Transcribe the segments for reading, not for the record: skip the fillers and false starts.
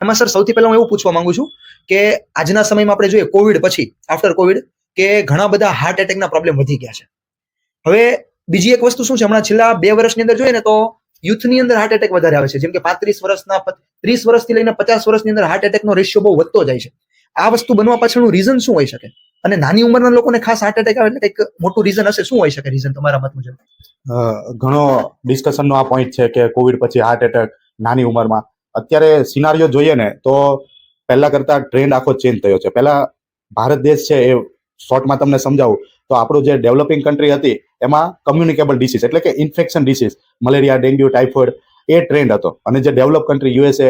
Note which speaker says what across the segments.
Speaker 1: એમાં સર સૌથી પહેલા હું એવું પૂછવા માંગુ છું કે આજના સમયમાં આપણે જોઈએ કોવિડ પછી, આફ્ટર કોવિડ, કે ઘણા બધા હાર્ટ એટેકના પ્રોબ્લેમ વધી ગયા છે. હવે બીજી એક વસ્તુ શું છે, હમણાં છેલ્લા 2 વર્ષની અંદર જોઈએ ને તો યુથની અંદર હાર્ટ એટેક વધારે આવે છે. જેમ કે 35 વર્ષના 30 વર્ષથી લઈને 50 વર્ષની અંદર હાર્ટ એટેકનો રેશિયો બહુ વધતો જાય છે. આ વસ્તુ બનવા પાછળનું રીઝન શું હોઈ શકે? અને નાની ઉંમરના લોકોને ખાસ હાર્ટ એટેક આવે એટલે કંઈક મોટું રીઝન હશે. શું હોઈ શકે રીઝન તમારા મત મુજબ?
Speaker 2: ઘણો ડિસ્કશનનો આ પોઈન્ટ છે કે કોવિડ પછી હાર્ટ એટેક નાની ઉંમરમાં. અત્યારે સિનારીઓ જોઈએ ને તો પહેલા કરતા ટ્રેન્ડ આખો ચેન્જ થયો છે. પહેલા ભારત દેશ છે એ શોર્ટમાં તમને સમજાવું તો આપણું જે ડેવલપિંગ કન્ટ્રી હતી એમાં કમ્યુનિકેબલ ડિસીઝ એટલે કે infection disease, malaria, dengue, typhoid એ ટ્રેન્ડ હતો. અને જે develop country USA,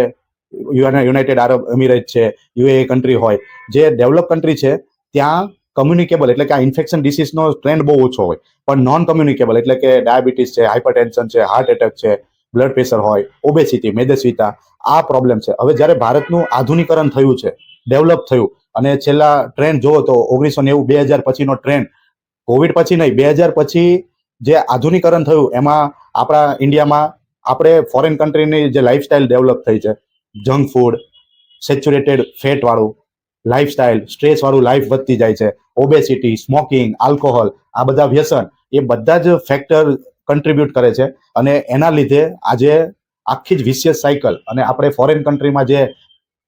Speaker 2: United Arab Emirate છે, યુએઈ કન્ટ્રી હોય, જે ડેવલપ કન્ટ્રી છે ત્યાં કમ્યુનિકેબલ એટલે કે આ ઇન્ફેક્શન ડિસીઝનો ટ્રેન્ડ બહુ ઓછો હોય, પણ નોન કમ્યુનિકેબલ એટલે કે ડાયાબિટીસ છે, હાઇપરટેન્શન છે, હાર્ટ એટેક છે, બ્લડ પ્રેશર હોય, ઓબેસિટી, મેદસ્વીતા, આ પ્રોબ્લેમ છે. હવે જ્યારે ભારતનું આધુનિકરણ થયું છે, ડેવલપ થયું, અને છેલ્લા ટ્રેન્ડ જોવો તો 1990 2000 પછીનો ટ્રેન્ડ, કોવિડ પછી નહીં, 2000 પછી જે આધુનિકરણ થયું એમાં આપણા ઇન્ડિયામાં આપણે ફોરેન કન્ટ્રીની જે લાઈફસ્ટાઈલ ડેવલપ થઈ છે, જંક ફૂડ, સેચ્યુરેટેડ ફેટ વાળું લાઈફસ્ટાઈલ, સ્ટ્રેસ વાળું લાઈફ વધતી જાય છે, ઓબેસિટી, સ્મોકિંગ, આલ્કોહોલ, આ બધા વ્યસન, એ બધા જ ફેક્ટર કન્ટ્રીબ્યુટ કરે છે. અને એના લીધે આજે આખી જ વિશિયસ સાયકલ, અને આપણે ફોરેન કન્ટ્રીમાં જે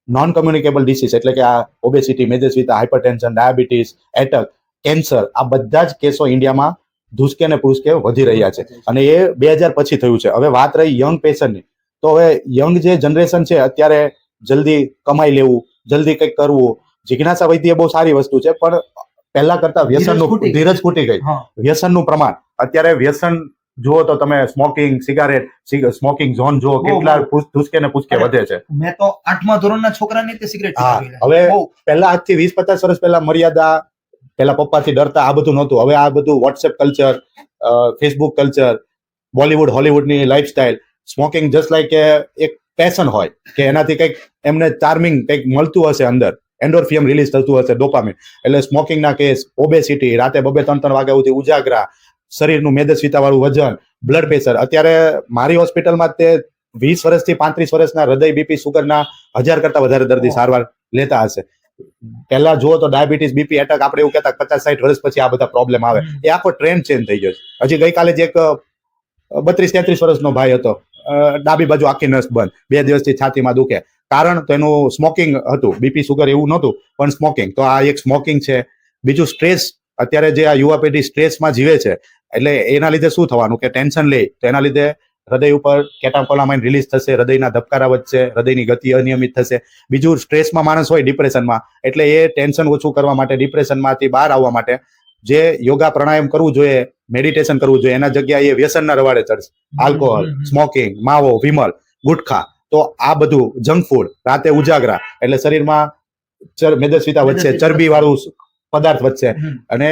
Speaker 2: નોન કમ્યુનિકેબલ ડિસીઝ એટલે કે આ ઓબેસિટી, મેદસ્વીતા, હાઇપરટેન્શન, ડાયાબિટીસ, એટેક, કેન્સર, આ બધા જ કેસો ઇન્ડિયામાં ધૂસકે ને પૂસકે વધી રહ્યા છે. અને એ 2000 પછી થયું છે. હવે વાત રહી યંગ પેશન્ટની, તો હવે યંગ જે જનરેશન છે અત્યારે જલ્દી કમાઈ લેવું, જલ્દી કંઈક કરવું, જિજ્ઞાસા વૈદ્ય બહુ સારી વસ્તુ છે, પણ પહેલા કરતા વ્યસનનું ધીરજ ખૂટી ગઈ. વ્યસનનું પ્રમાણ અત્યારે, વ્યસન જુઓ તો તમે સ્મોકિંગ, સિગારેટ, સ્મોકિંગ ઝોન જુઓ, કેટલા ધૂસકે ને પૂસકે વધે છે.
Speaker 1: મેં તો 8મા ધોરણના છોકરાને તે સિગરેટ પીવી.
Speaker 2: હવે પહેલા આજથી 20-50 વર્ષ પહેલા મર્યાદા, પહેલા પપ્પાથી ડરતા, આ બધું નહોતું. હવે આ બધું WhatsApp culture, Facebook culture, Bollywood, હોલિવૂડની લાઈફસ્ટાઈલ, સ્મોકિંગ જસ્ટ લાઈક એક પેશન હોય કે એનાથી કંઈક એમને ચાર્મિંગ કંઈક મળતું હશે, અંદર એન્ડોર્ફિયમ રિલીઝ થતું હશે, ડોપામિન, એટલે સ્મોકિંગના કેસ, ઓબેસિટી, રાતે 2-3 વાગ્યા સુધી ઉજાગરા, શરીરનું મેદસ્વીતા વાળું વજન, બ્લડ પ્રેશર. અત્યારે મારી હોસ્પિટલમાં તે 20 વર્ષથી 35 વર્ષના હૃદય, બીપી, સુગરના 1000 કરતા વધારે દર્દી સારવાર લેતા હશે. પહેલા જુઓ તો ડાયાબિટીસ, બીપી, એટેક, આપણે એવું કહેતા 50-60 વર્ષ પછી આ બધા પ્રોબ્લેમ આવે. એ આખો ટ્રેન્ડ ચેન્જ થઈ ગયો છે. હજી ગઈકાલે જ એક 32-33 વર્ષનો ભાઈ હતો, ડાબી બાજુ આખી નસ બંધ, 2 દિવસથી છાતીમાં દુખે. કારણ તો એનું સ્મોકિંગ હતું, બીપી સુગર એવું નહોતું, પણ સ્મોકિંગ. તો આ એક સ્મોકિંગ છે. બીજું સ્ટ્રેસ. અત્યારે જે આ યુવા પેઢી સ્ટ્રેસમાં જીવે છે, એટલે એના લીધે શું થવાનું કે ટેન્શન લે તો એના લીધે હૃદય ઉપર કેટાકોલામાઇન રિલીઝ થશે, હૃદયના ધબકારા વધશે, હૃદયની ગતિ અનિયમિત થશે. બીજું સ્ટ્રેસમાં માણસ હોય, ડિપ્રેશનમાં, એટલે એ ટેન્શન ઓછું કરવા માટે, ડિપ્રેશનમાંથી બહાર આવવા માટે જે યોગા પ્રાણાયામ કરવું જોઈએ, મેડિટેશન કરવું જોઈએ, એના જગ્યાએ એ વ્યસનના રવાડે ચડશે. આલ્કોહોલ, સ્મોકિંગ, માવો, વિમલ, ગુટખા, તો આ બધું જંક ફૂડ, રાતે ઉજાગરા, એટલે શરીરમાં મેદસ્વીતા વધશે, ચરબી વાળું પદાર્થ વધશે, અને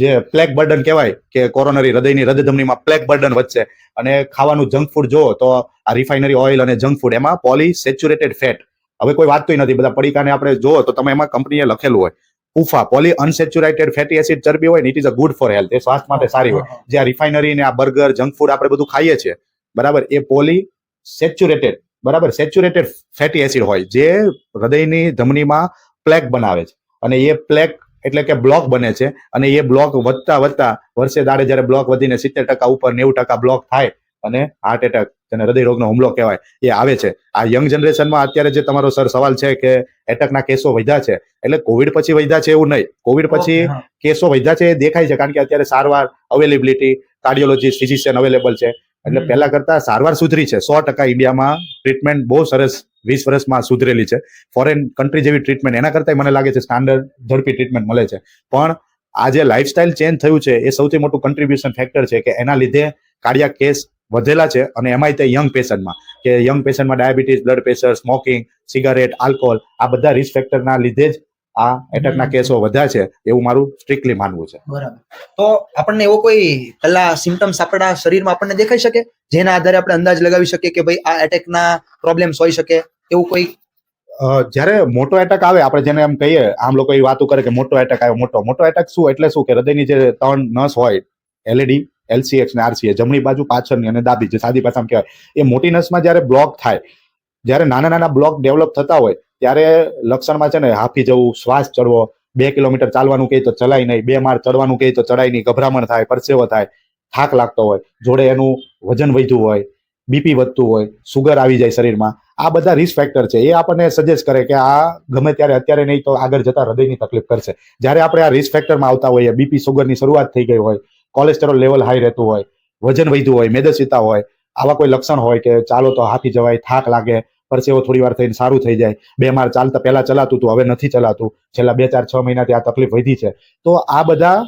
Speaker 2: જે પ્લેક બર્ડન કહેવાય કે કોરોનરી, હૃદયની હૃદયધમનીમાં પ્લેક બર્ડન વધશે. અને ખાવાનું જંક ફૂડ જુઓ તો આ રિફાઇનરી ઓઇલ અને જંક ફૂડ, એમાં પોલી સેચ્યુરેટેડ ફેટ, હવે કોઈ વાતતું નથી. બધા પડીકાને આપણે જુઓ તો તમે એમાં કંપનીએ લખેલું હોય ઉફા, પોલી અનસેચ્યુરેટેડ ફેટી એસિડ ચરબી હોય ને, it is a good for health, એ સ્વાસ્થ્ય માટે સારી હોય. જે આ રિફાઇનરી ને આ બર્ગર, જંક ફૂડ આપણે બધું ખાઈએ છીએ, બરાબર, એ પોલી સેચ્યુરેટેડ, બરાબર, સેચ્યુરેટેડ ફેટી એસિડ હોય, જે હૃદયની ધમનીમાં પ્લેક બનાવે છે. અને એ પ્લેક એટલે કે બ્લોક બને છે. અને એ બ્લોક વધતા વધતા વર્ષે દાડે જ્યારે બ્લોક વધીને 70% ઉપર 90% બ્લોક થાય, અને હાર્ટ એટેક, જેને હૃદય રોગનો હુમલો કહેવાય, એ આવે છે. આ યંગ જનરેશનમાં અત્યારે જે તમારો સર સવાલ છે કે એટેકના કેસો વધ્યા છે, એટલે કોવિડ પછી વધ્યા છે એવું નહીં. કોવિડ પછી કેસો વધ્યા છે એ દેખાય છે, કારણ કે અત્યારે સારવાર, અવેલેબિલિટી, કાર્ડિયોલોજીસ્ટ, ફિઝિશિયન અવેલેબલ છે. એટલે પહેલા કરતા સારવાર સુધરી છે. 100% ઇન્ડિયામાં ટ્રીટમેન્ટ બહુ સરસ 20 વર્ષમાં સુધરેલી છે. ફોરેન કન્ટ્રી જેવી ટ્રીટમેન્ટ, એના કરતા મને લાગે છે સ્ટાન્ડર્ડ ઝડપી ટ્રીટમેન્ટ મળે છે. પણ આ જે લાઈફસ્ટાઈલ ચેન્જ થયું છે એ સૌથી મોટું કન્ટ્રીબ્યુશન ફેક્ટર છે, કે એના લીધે કાર્ડિયાક કેસ વધેલા છે. અને એમાંય તે યંગ પેશન્ટમાં, કે યંગ પેશન્ટમાં diabetes, blood pressure, smoking, cigarette, alcohol, આ બધા રિસ્ક ફેક્ટરના લીધે જ આ એટેકના કેસો વધ્યા છે, એવું મારું સ્ટ્રિક્ટલી માનવું છે.
Speaker 1: બરાબર. તો આપણને એવો કોઈ પહેલા સિમ્પટમ્સ આપણા શરીરમાં આપણને દેખાઈ શકે, જેના આધારે આપણે અંદાજ લગાવી શકીએ કે ભાઈ આ એટેકના પ્રોબ્લેમ્સ હોઈ શકે, એવું કોઈ?
Speaker 2: જ્યારે મોટો એટેક આવે, આપણે જેને એમ કહીએ, આમ લોકો એ વાતો કરે કે મોટો એટેક આવ્યો. મોટો એટેક શું, એટલે શું કે હૃદયની જે 3 નસ હોય, એલએડી, એલસીએક્સ ને આરસીએ, જમણી બાજુ પાછળની અને ડાબી, જે સાદી ભાષામાં કહેવાય, એ મોટી નસમાં જ્યારે બ્લોક થાય, જ્યારે નાના નાના બ્લોક ડેવલપ થતા હોય ત્યારે લક્ષણમાં છે ને હાંફી જવું, શ્વાસ ચડવો, 2 કિલોમીટર ચાલવાનું કહે તો ચલાય નહીં, 2 માળ ચડવાનું કહે તો ચડાય નહીં, ગભરામણ થાય, પરસેવો થાય, થાક લાગતો હોય, જોડે એનું વજન વધ્યું હોય, બીપી વધતું હોય, સુગર આવી જાય શરીરમાં, આ બધા રિસ્ક ફેક્ટર છે. એ આપણને સજેસ્ટ કરે કે આ ગમે ત્યારે અત્યારે નહીં તો આગળ જતા હૃદયની તકલીફ કરશે. જ્યારે આપણે આ રિસ્ક ફેક્ટરમાં આવતા હોઈએ, બીપી સુગરની શરૂઆત થઈ ગઈ હોય, કોલેસ્ટેરોલ લેવલ હાઈ રહેતું હોય, વજન વધ્યું હોય, મેદસ્વીતા હોય, આવા કોઈ લક્ષણ હોય કે ચાલો તો હાંફી જવાય, થાક લાગે, પરસેવો થોડી વાર થઈને સારું થઈ જાય, 2 માળ ચાલતા પહેલા ચલાતું હતું હવે નથી ચલાતું, છેલ્લા 2, 4, 6 મહિનાથી આ તકલીફ વધી છે, તો આ બધા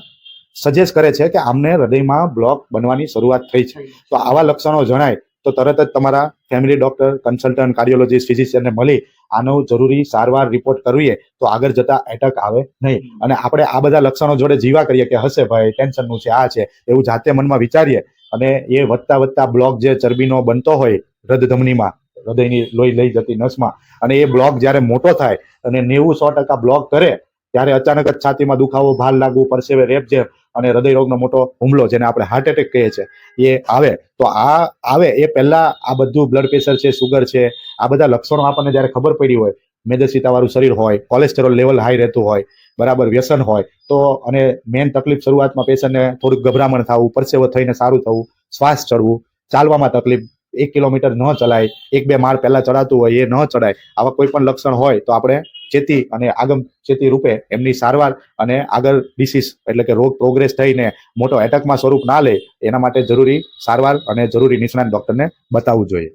Speaker 2: સજેસ્ટ કરે છે કે આમને હૃદયમાં બ્લોક બનવાની શરૂઆત થઈ છે. તો આવા લક્ષણો જણાય તો તરત જ તમારા ફેમિલી ડોક્ટર, કન્સલ્ટન્ટ, કાર્ડિયોલોજીસ્ટ, ફિઝિશિયનને મળી આનું જરૂરી સારવાર રિપોર્ટ કરવીએ તો આગળ જતા એટેક આવે નહીં. અને આપણે આ બધા લક્ષણો જોડે જીવા કરીએ કે હશે ભાઈ ટેન્શનનું છે, આ છે, એવું જાતે મનમાં વિચારીએ અને એ વધતા બ્લોક જે ચરબીનો બનતો હોય હૃદધમનીમાં, હૃદયની લોહી લઈ જતી નસમાં, અને એ બ્લોક જ્યારે મોટો થાય અને 90-100% બ્લોક કરે ત્યારે અચાનક જ છાતીમાં દુખાવો, ભાર લાગવું, પરસેવે રેપઝેપ અને હૃદય રોગનો મોટો હુમલો જેને આપણે હાર્ટ એટેક કહીએ છીએ એ આવે. તો આ આવે એ પહેલા આ બધું બ્લડ પ્રેશર છે, સુગર છે, આ બધા લક્ષણો આપણને જ્યારે ખબર પડી હોય, મેદસ્વીતા વાળું શરીર હોય, કોલેસ્ટેરોલ લેવલ હાઈ રહેતું હોય, બરાબર વ્યસન હોય, તો અને મેઇન તકલીફ શરૂઆતમાં પેશન્ટને થોડુંક ગભરામણ થવું, પરસેવો થઈને સારું થવું, શ્વાસ ચડવું, ચાલવામાં તકલીફ, 1 કિલોમીટર ન ચલાય, 1-2 માળ પહેલા ચડાતું હોય એ ન ચડાય, આવા કોઈ પણ લક્ષણ હોય તો આપણે ચેતી અને આગમ ચેતી રૂપે એમની સારવાર અને આગળ ડિસીઝ એટલે કે રોગ પ્રોગ્રેસ થઈને મોટો એટેકમાં સ્વરૂપ ના લે એના માટે જરૂરી સારવાર અને જરૂરી નિષ્ણાત ડોક્ટરને બતાવવું જોઈએ.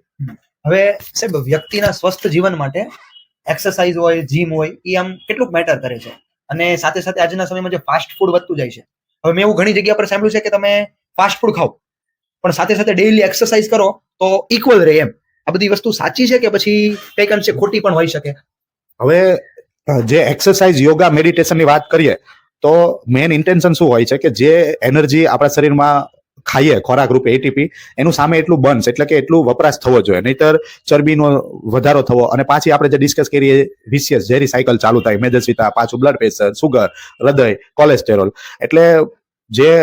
Speaker 1: હવે સાહેબ, વ્યક્તિના સ્વસ્થ જીવન માટે એક્સરસાઇઝ હોય, જીમ હોય, એ આમ કેટલું મેટર કરે છે? અને સાથે સાથે આજના સમયમાં જે ફાસ્ટ ફૂડ વધતું જાય છે, હવે મેં એવું ઘણી જગ્યા પર સાંભળ્યું છે કે તમે ફાસ્ટ ફૂડ ખાઓ પણ સાથે સાથે ડેઈલી એક્સરસાઇઝ કરો તો ઇક્વલ રહે એમ. આ બધી વસ્તુ સાચી છે કે પછી કઈક અંશે ખોટી પણ હોઈ શકે?
Speaker 2: હવે જે એક્સરસાઇઝ, યોગા, મેડિટેશનની વાત કરીએ તો મેઇન ઇન્ટેન્શન શું હોય છે કે જે એનર્જી આપણા શરીરમાં ખાઈએ ખોરાક રૂપે એટીપી, એનું સામે એટલું બર્ન્સ એટલે કે એટલું વપરાશ થવો જોઈએ, નહીતર ચરબીનો વધારો થવો અને પાછી આપણે જે ડિસ્કસ કરીએ વિશિયસ ઝેરી સાયકલ ચાલુ થાય, મેદસ્વીતા, પાછું બ્લડ પ્રેશર, સુગર, હૃદય, કોલેસ્ટેરોલ. એટલે જે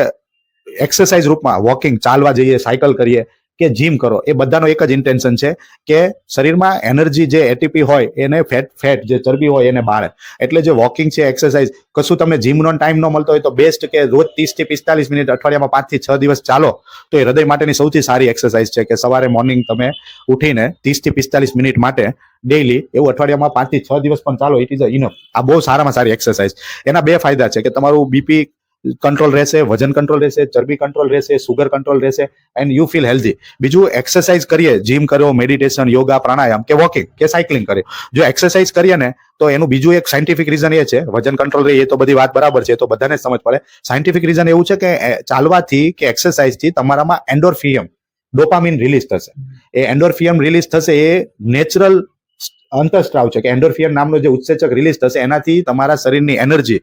Speaker 2: એક્સરસાઇઝ રૂપમાં વોકિંગ, ચાલવા જઈએ, સાયકલ કરીએ કે જીમ કરો, એ બધાનો એક જ ઇન્ટેન્શન છે કે શરીરમાં એનર્જી જે એટીપી હોય એને ફેટ જે ચરબી હોય એને બાળે. એટલે જે વોકિંગ છે, એક્સરસાઇઝ, કશું તમને જીમનો ટાઈમ ન મળતો હોય તો બેસ્ટ કે રોજ 30 થી 45 મિનિટ અઠવાડિયામાં 5 થી 6 દિવસ ચાલો તો એ હૃદય માટેની સૌથી સારી એક્સરસાઇઝ છે કે સવારે મોર્નિંગ તમે ઉઠીને 30 થી 45 મિનિટ માટે ડેઈલી એવું અઠવાડિયામાં 5 થી 6 દિવસ પણ ચાલો, ઇટ ઇઝ ઇનફ. આ બહુ સારામાં સારી એક્સરસાઇઝ. એના 2 ફાયદા છે કે તમારું બીપી કંટ્રોલ રહેશે, વજન કંટ્રોલ રહેશે, ચરબી કંટ્રોલ રહેશે, સુગર કંટ્રોલ રહેશે એન્ડ યુ ફીલ હેલ્ધી. બીજું, એક્સરસાઇઝ કરીએ, જીમ કરો, મેડિટેશન, યોગા, પ્રાણાયામ કે વોકિંગ કે સાયકલિંગ કરીએ, જો એક્સરસાઇઝ કરીએ ને તો એનું બીજું એક સાયન્ટિફિક રીઝન એ છે, વજન કંટ્રોલ રહે એ તો બધી વાત બરાબર છે, તો બધાને સમજ પડે. સાયન્ટિફિક રીઝન એવું છે કે ચાલવાથી કે એક્સરસાઇઝથી તમારામાં એન્ડોર્ફિયમ, ડોપામિન રિલીઝ થશે. એ એન્ડોર્ફિયમ રિલીઝ થશે એ નેચરલ અંતઃસ્ત્રાવ છે કે એન્ડોર્ફિયમ નામનો જે ઉત્સેચક રિલીઝ થશે એનાથી તમારા શરીરની એનર્જી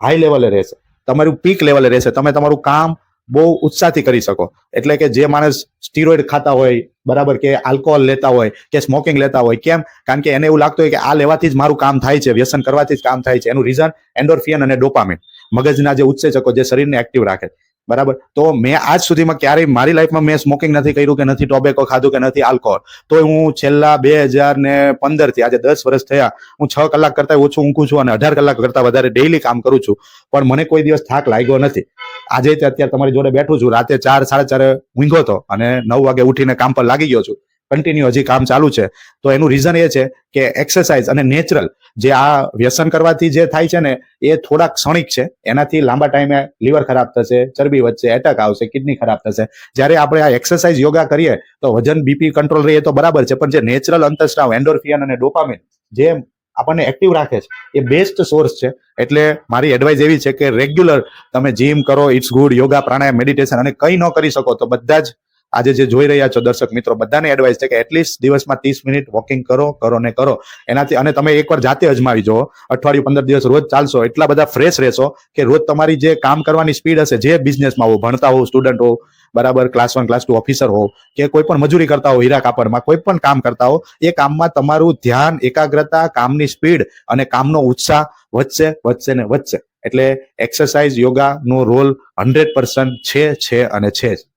Speaker 2: હાઈ લેવલે રહેશે, તમારું પીક લેવલે રહેશે, તમે તમારું કામ બહુ ઉત્સાહથી કરી શકો. એટલે કે જે માણસ સ્ટીરોઇડ ખાતા હોય, બરાબર, કે આલ્કોહોલ લેતા હોય કે સ્મોકિંગ લેતા હોય, કેમ? કારણ કે એને એવું લાગતું હોય કે આ લેવાથી જ મારું કામ થાય છે, વ્યસન કરવાથી જ કામ થાય છે. એનું રીઝન એન્ડોર્ફિયન અને ડોપામિન, મગજના જે ઉત્સેચકો જે શરીરને એક્ટિવ રાખે, બરાબર. તો મેં આજ સુધીમાં ક્યારેય મારી લાઈફમાં મેં સ્મોકિંગ નથી કર્યું કે નથી ટોબેકો ખાધું કે નથી આલ્કોહોલ. તો હું છેલ્લા 2015 થી આજે 10 વર્ષ થયા, હું 6 કલાક કરતા ઓછું ઊંઘું છું અને 18 કલાક કરતા વધારે ડેઈલી કામ કરું છું, પણ મને કોઈ દિવસ થાક લાગ્યો નથી. આજે અત્યારે તમારી જોડે બેઠું છું, રાતે 4-4:30 ઊંઘ્યો હતો અને 9 વાગે ઉઠીને કામ પર લાગી ગયો છું, કન્ટિન્યુ હજી કામ ચાલુ છે. તો એનું રીઝન એ છે કે એક્સરસાઇઝ અને નેચરલ, જે આ વ્યસન કરવાથી જે થાય છે ને એ થોડા ક્ષણિક છે, એનાથી લાંબા ટાઈમે લીવર ખરાબ થશે, ચરબી વધશે, એટેક આવશે, કિડની ખરાબ થશે. જ્યારે આપણે આ એક્સરસાઇઝ, યોગા કરીએ તો વજન, બીપી કંટ્રોલ રહે તો બરાબર છે, પણ જે નેચરલ અંતઃસ્ત્રાવ એન્ડોર્ફિયન અને ડોપામિન જે આપણને એક્ટિવ રાખે છે એ બેસ્ટ સોર્સ છે. એટલે મારી એડવાઇસ એવી છે કે રેગ્યુલર તમે જીમ કરો, it's good, yoga, pranayama, meditation, અને કંઈ ન કરી શકો તો બધા જ આજે જે જોઈ રહ્યા છો દર્શક મિત્રો, બધાને એડવાઇસ છે કે એટલીસ્ટ દિવસમાં 30 મિનિટ વોકિંગ કરો ને કરો. એનાથી, અને તમે એકવાર જાતે અજમાવી જુઓ, અઠવાડિયું 15 દિવસ રોજ ચાલશો, એટલા બધા ફ્રેશ રહેશો કે રોજ તમારી જે કામ કરવાની સ્પીડ હશે, જે બિઝનેસમાં હો, ભણતા હો, સ્ટુડન્ટ હો, બરાબર, ક્લાસ 1 ક્લાસ 2 ઓફિસર હો કે કોઈ પણ મજૂરી કરતા હો, હીરા કાપડમાં કોઈ પણ કામ કરતા હો, એ કામમાં તમારું ધ્યાન, એકાગ્રતા, કામની સ્પીડ અને કામનો ઉત્સાહ વધશે ને વધશે. એટલે એક્સરસાઇઝ, યોગાનો રોલ 100% છે અને છે જ.